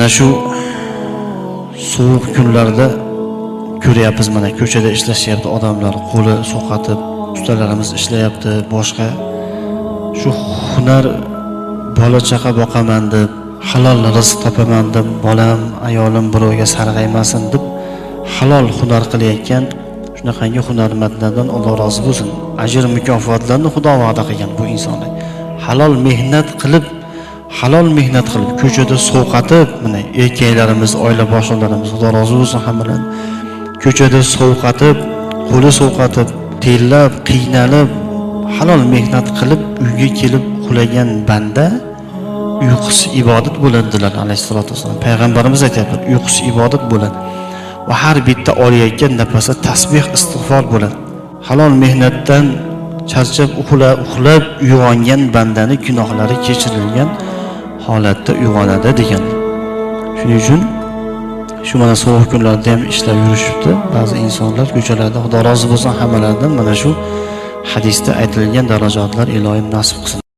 Mana shu sovuq kunlarda ko'ryapmiz, mana ko'chada ishlashyapti odamlar, qo'li so'qatib, ustalarimiz ishlayapti, boshqa shu hunar bola chaqa boqaman deb, halol rizq topaman deb, bolam, ayolim birovga sarg'aymasin deb halol hunar qilayotgan shunaqangi hunarmandlardan Alloh rozi bo'lsin. Ajr mukofotlarni Xudo va'da qilgan bu insonlar. Halol mehnat qilib ko'chada sovqatib, mana erkaklarimiz, oila boshliqlarimiz Xudo rozi bo'lsin hammadan. Ko'chada sovqatib, qo'li sovqatib, tellab, qiynalib, halol mehnat qilib uyga kelib uxlagan banda uyqusi ibodat bo'ladilar alayhisolatu vasallam. Payg'ambarimiz aytadilar, uyqusi ibodat bo'ladi. Va har bitta olayotgan nafasi tasbih, istig'for bo'ladi. Halol mehnatdan charchab uxlab uyg'ongan bandani gunohlari kechirilgan holatda uyg'onadi degan. Shuning uchun shu mana sovuq kunlarda ham ishlab yurishibdi ba'zi insonlar ko'chalarda. Xudo rozi bo'lsin hammalaridan. Mana shu hadisda aytilgan darajatlar iloyim nasib qilsin.